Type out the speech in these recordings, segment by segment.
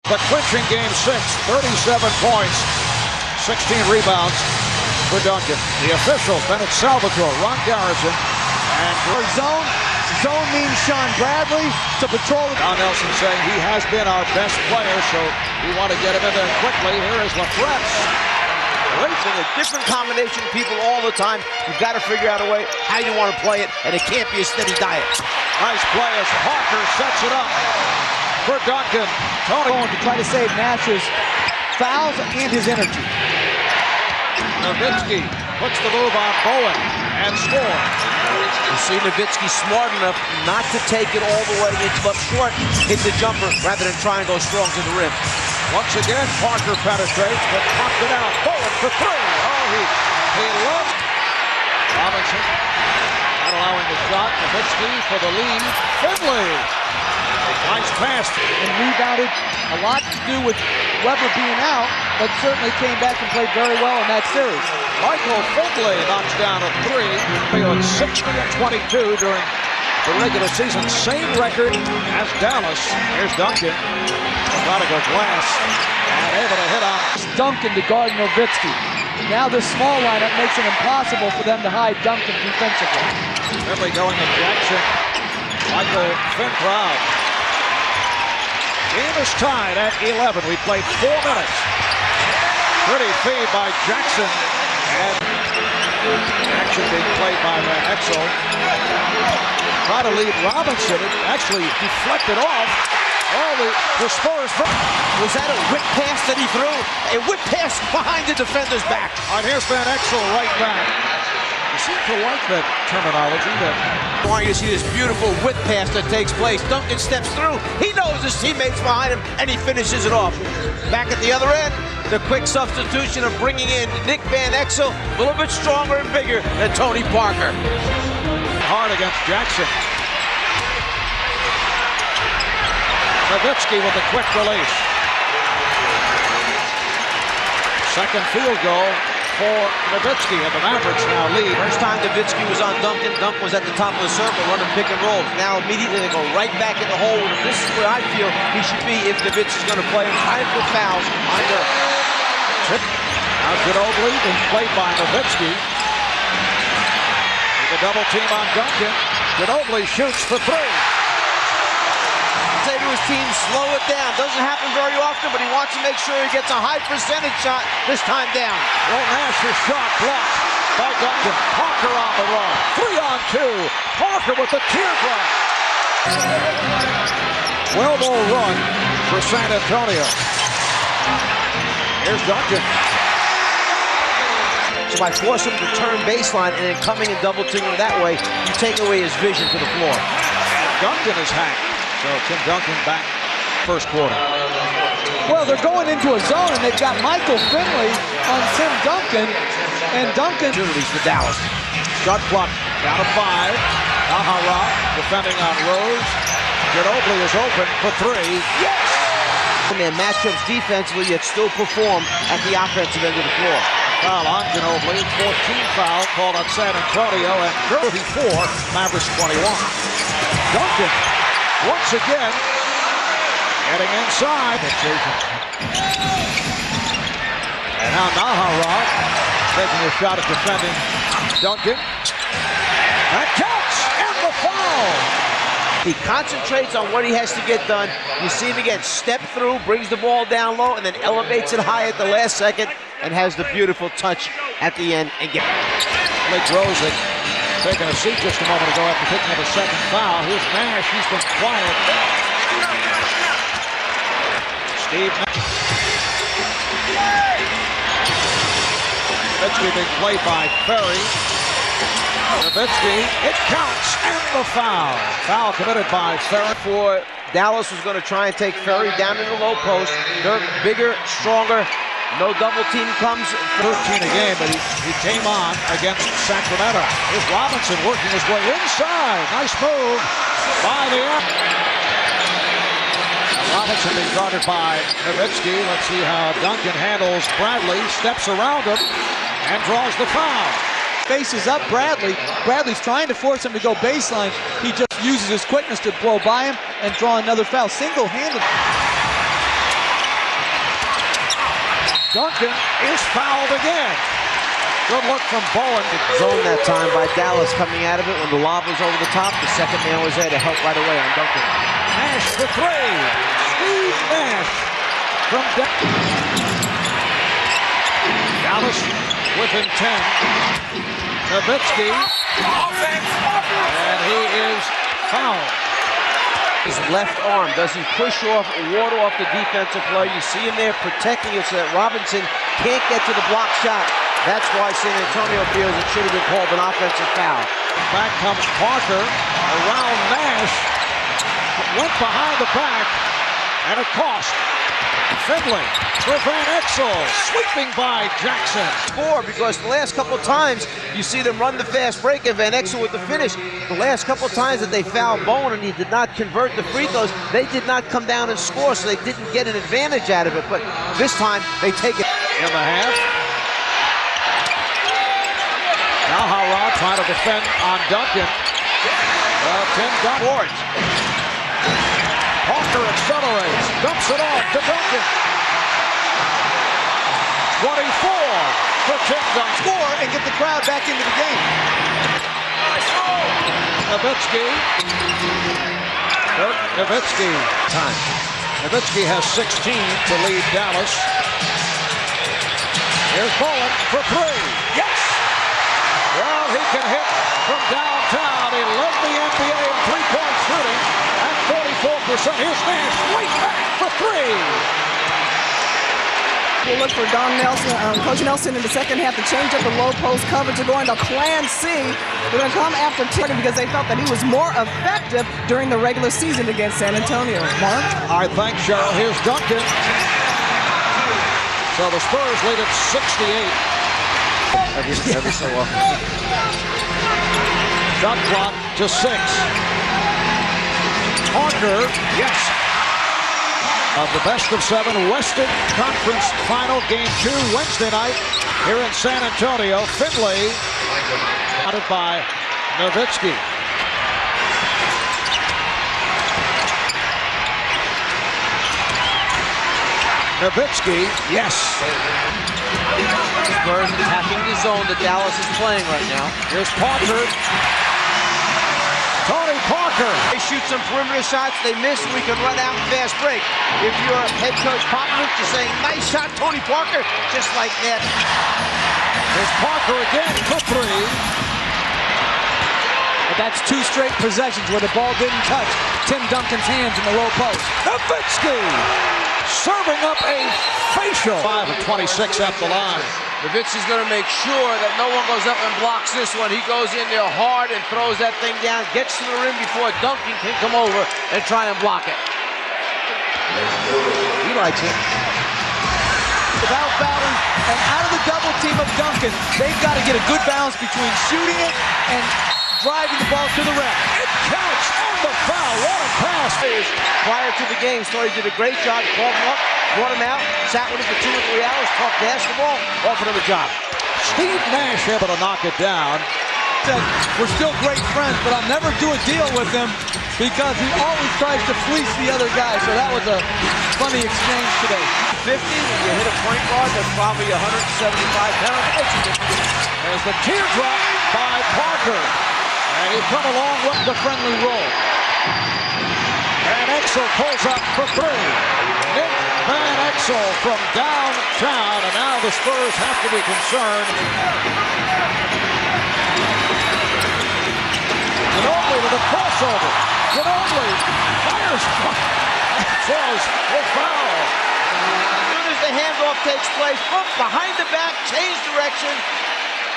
The clinching game 6, 37 points, 16 rebounds for Duncan. The officials, Bennett Salvatore, Ron Garrison, and zone. Zone means Sean Bradley to patrol. Don Nelson saying he has been our best player, so we want to get him in there quickly. Here is LaFrance. Racing a different combination of people all the time. You've got to figure out a way how you want to play it, and it can't be a steady diet. Nice play as Parker sets it up for Duncan. Tony going to try to save Nash's fouls and his energy. Nowitzki puts the move on Bowen and scores. You see Nowitzki smart enough not to take it all the way into up short, hit the jumper rather than try and go strong to the rim. Once again, Parker penetrates, but popped it out. Bowen for three. Oh, he loves Robinson. Not allowing the shot. Nowitzki for the lead. Finley. Nice pass. And rebounded. A lot to do with Weber being out, but certainly came back and played very well in that series. Michael Finley knocks down a three. They on 60-22 during the regular season. Same record as Dallas. Here's Duncan. Prodigal glass. And able to hit on Duncan to guard Nowitzki. Now this small lineup makes it impossible for them to hide Duncan defensively. Finley going to Jackson. Michael Finproud. Game is tied at 11. We played 4 minutes. Pretty feed by Jackson. And action being played by Van Exel. Try to lead Robinson. It actually deflected off. Oh, the Spurs. Was that a whip pass that he threw? A whip pass behind the defender's back. And here's Van Exel right back. You seem to like that terminology. I want you to see this beautiful whip pass that takes place. Duncan steps through. He knows his teammates behind him, and he finishes it off. Back at the other end, the quick substitution of bringing in Nick Van Exel, a little bit stronger and bigger than Tony Parker. Hard against Jackson. Nowitzki with a quick release. Second field goal for Nowitzki, and the Mavericks now lead. First time Nowitzki was on Duncan, Duncan was at the top of the circle running pick and roll. Now immediately they go right back in the hole. And this is where I feel he should be if Nowitzki's going to play him. Trying to put fouls on Dirk. Now Ginobili being played by Nowitzki. With a double team on Duncan. Ginobili shoots for three. Say to his team, slow it down. Doesn't happen very often, but he wants to make sure he gets a high percentage shot this time down. Well, Nash's shot blocked by Duncan. Parker on the run. 3-on-2. Parker with the teardrop. Well-ball run for San Antonio. Here's Duncan. So by forcing him to turn baseline and then coming and double teaming that way, you take away his vision to the floor. Duncan is hacked. So Tim Duncan back first quarter. Well, they're going into a zone, and they've got Michael Finley on Tim Duncan, and Duncan. Opportunities for Dallas. Shot clock down to 5. Nahara defending on Rose. Ginobili is open for three. Yes! And their matchups defensively, yet still perform at the offensive end of the floor. Foul on Ginobili. 14 foul called on San Antonio, and 34, Mavericks 21. Duncan. Once again, getting inside. And now Nahara taking a shot at defending Duncan. That counts, and the foul. He concentrates on what he has to get done. You see him again, step through, brings the ball down low, and then elevates it high at the last second, and has the beautiful touch at the end. And Blake Rose taking a seat just a moment ago after picking up a second foul. Here's Nash. He's been quiet. Steve Nash. Nowitzki being played by Ferry. Nowitzki, it counts, and the foul. Foul committed by Ferry. For Dallas was going to try and take Ferry down in the low post. Dirk, bigger, stronger. No double team comes. 13 a game, but he came on against Sacramento. Here's Robinson working his way inside. Nice move by the end. Robinson being guarded by Nowitzki. Let's see how Duncan handles Bradley. Steps around him and draws the foul. Faces up Bradley. Bradley's trying to force him to go baseline. He just uses his quickness to blow by him and draw another foul. Single-handed. Duncan is fouled again. Good look from Bowen. Zone that time by Dallas coming out of it when the lob was over the top. The second man was there to help right away on Duncan. Nash for three. Steve Nash from Dallas within 10. Nowitzki. And he is fouled. His left arm, does he push off or ward off the defensive player? You see him there protecting it so that Robinson can't get to the block shot. That's why San Antonio feels it should have been called an offensive foul. Back comes Parker around Nash. Went behind the back, and it cost. Finley for Van Exel, sweeping by Jackson. Score, because the last couple times you see them run the fast break and Van Exel with the finish. The last couple times that they fouled Bowen and he did not convert the free throws, they did not come down and score, so they didn't get an advantage out of it. But this time they take it. In the half. Now Howard trying to defend on Duncan. Tim Duncan. Parker accelerates, dumps it off to Duncan. 24 for Tim Duncan. Score and get the crowd back into the game. Nowitzki. Dirk Nowitzki. Time. Nowitzki has 16 to lead Dallas. Here's Bowen for three. Yes! Well, he can hit from downtown. He led the NBA in three-point shooting at 44%. Here's Nash way back for three. We'll look for Don Nelson, Coach Nelson in the second half to change up the low post coverage. They're going to plan C. They're going to come after Turner because they felt that he was more effective during the regular season against San Antonio. Mark? All right, thanks, Cheryl. Here's Duncan. So the Spurs lead at 68. Every so often. Shot clock to 6. Parker, yes. Of the best of 7 Western Conference Final Game 2 Wednesday night here in San Antonio. Finley, out by Nowitzki. Nowitzki, yes. Spurs attacking the zone that Dallas is playing right now. Here's Parker. Tony Parker. They shoot some perimeter shots, they miss, we can run out and fast break. If you're head coach Popovich, you're saying, nice shot, Tony Parker, just like that. Here's Parker again for three. But that's 2 straight possessions where the ball didn't touch Tim Duncan's hands in the low post. Nowitzki serving up a facial. 5 of 26 at the line. Nowitzki's going to make sure that no one goes up and blocks this one. He goes in there hard and throws that thing down, gets to the rim before Duncan can come over and try and block it. He likes it. Without fouling and out of the double team of Duncan, they've got to get a good balance between shooting it and driving the ball to the rim. It counts on the foul. What a pass. Prior to the game, Story did a great job, called him up, brought him out, sat with him for 2 or 3 hours, talked basketball, offered him a job. Steve Nash able to knock it down. Said, we're still great friends, but I'll never do a deal with him because he always tries to fleece the other guy. So that was a funny exchange today. 50, when you hit a point guard, that's probably 175 pounds. There's the teardrop by Parker. And he's come along with the friendly roll. Van Exel pulls up for three. Nick Van Exel from downtown, and now the Spurs have to be concerned. Ginobili to the crossover. Ginobili fires. Says a foul. As soon as the handoff takes place, boom, behind the back, change direction.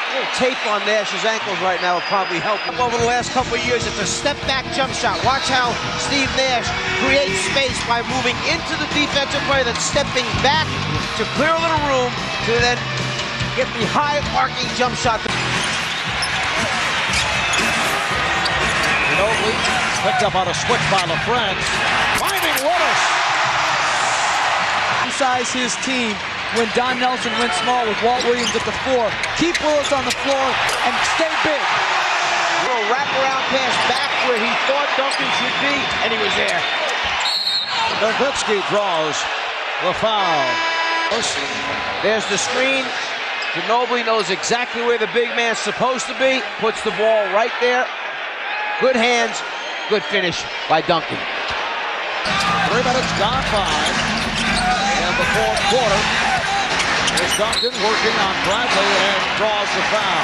A little tape on Nash's ankles right now will probably help him. Over the last couple of years, it's a step-back jump shot. Watch how Steve Nash creates space by moving into the defensive player that's stepping back to clear a little room to then get the high arcing jump shot. Ginobili picked up on a switch by LaFrance. Finding Willis. Size his team when Don Nelson went small with Walt Williams at the 4. Keep Willis on the floor and stay big. A little wraparound pass back where he thought Duncan should be, and he was there. Nowitzki draws the foul. There's the screen. Ginobili knows exactly where the big man's supposed to be. Puts the ball right there. Good hands, good finish by Duncan. 3 minutes gone by in the fourth quarter. Here's Duncan working on Bradley and draws the foul.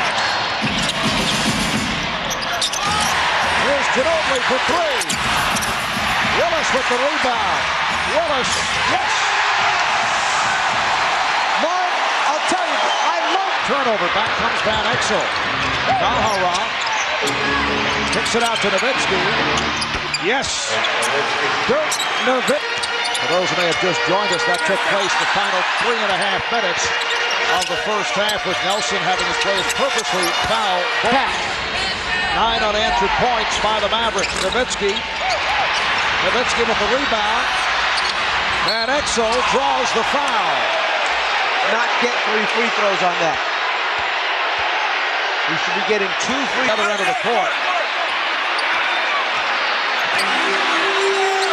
Here's Ginobili for 3. Willis with the rebound. Willis, yes! Mark, I'll tell you, I love Turnover, back comes Van Exel. Valhara kicks it out to Nowitzki. Yes! Dirk Nowitzki. For those who may have just joined us, that took place the final 3.5 minutes of the first half, with Nelson having his players purposely foul back. 9 unanswered points by the Mavericks. Nowitzki with the rebound. Van Exel draws the foul. Not get 3 free throws on that. He should be getting 2 free. Other end of the court.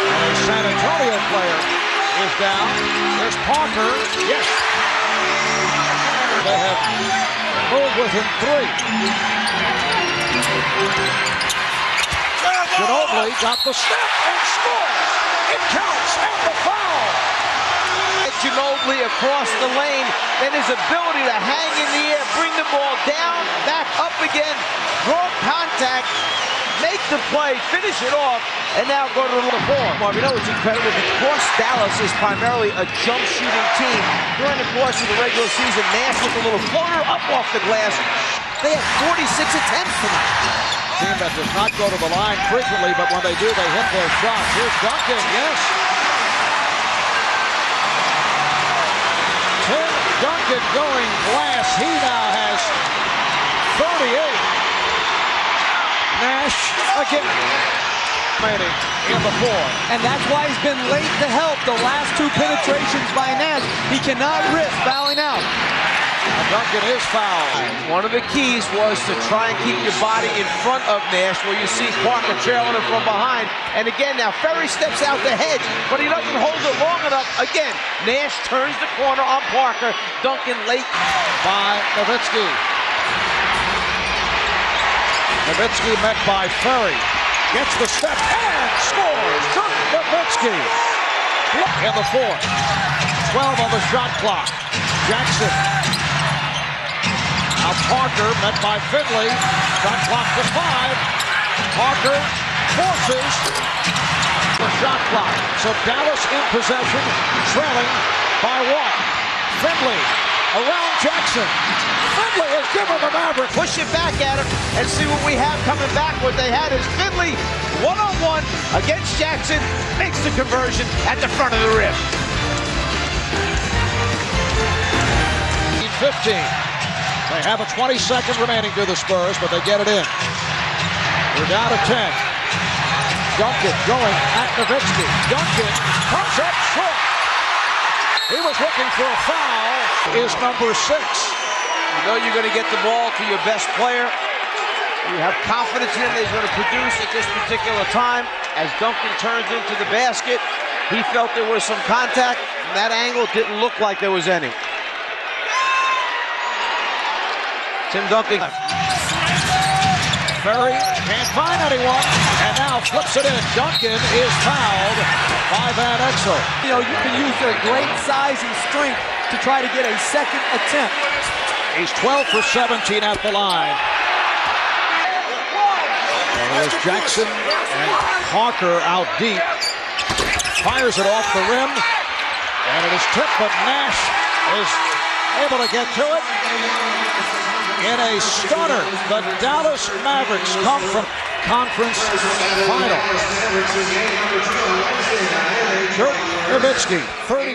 The San Antonio player is down. There's Parker. Yes. They have moved within 3. Ginobili got the step and scores. It counts and the foul. Ginobili across the lane, then his ability to hang in the air, bring the ball down, back up again, draw contact, make the play, finish it off, and now go to the four. Well, you know what's incredible? Because Dallas is primarily a jump shooting team, during the course of the regular season, Nash with a little floater up off the glass. They have 46 attempts tonight. Team that does not go to the line frequently, but when they do, they hit their shots. Here's Duncan, yes. Tim Duncan going glass. He now has 38. Nash again. In the fourth. And that's why he's been late to help the last 2 penetrations by Nash. He cannot risk fouling out. Duncan is fouled. One of the keys was to try and keep your body in front of Nash, where you see Parker trailing him from behind. And again, now Ferry steps out the hedge, but he doesn't hold it long enough. Again, Nash turns the corner on Parker. Duncan late by Nowitzki. Nowitzki met by Ferry. Gets the step and scores. Dirk Nowitzki in the fourth. 12 on the shot clock. Jackson. Now Parker met by Finley. Shot clock to 5. Parker forces the shot clock. So Dallas in possession, trailing by 1. Finley around Jackson. Finley has given the Mavericks. push it back at him and see what we have coming back. What they had is Finley one-on-one against Jackson, makes the conversion at the front of the rim. 15. They have a 20-second remaining to the Spurs, but they get it in. We're down to 10. Duncan going at Nowitzki. Duncan comes up short. He was looking for a foul. Is number 6. You know you're going to get the ball to your best player. You have confidence in him that he's going to produce at this particular time. As Duncan turns into the basket, he felt there was some contact. From that angle, it didn't look like there was any. Tim Duncan. Ferry can't find anyone, and now flips it in. Duncan is fouled by Van Exel. You know, you can use their great size and strength to try to get a second attempt. He's 12 for 17 at the line. And there's Jackson and Parker out deep. Fires it off the rim, and it is tipped, but Nash is able to get to it. In a stunner, the Dallas Mavericks come from conference final. Dirk Nowitzki, 30.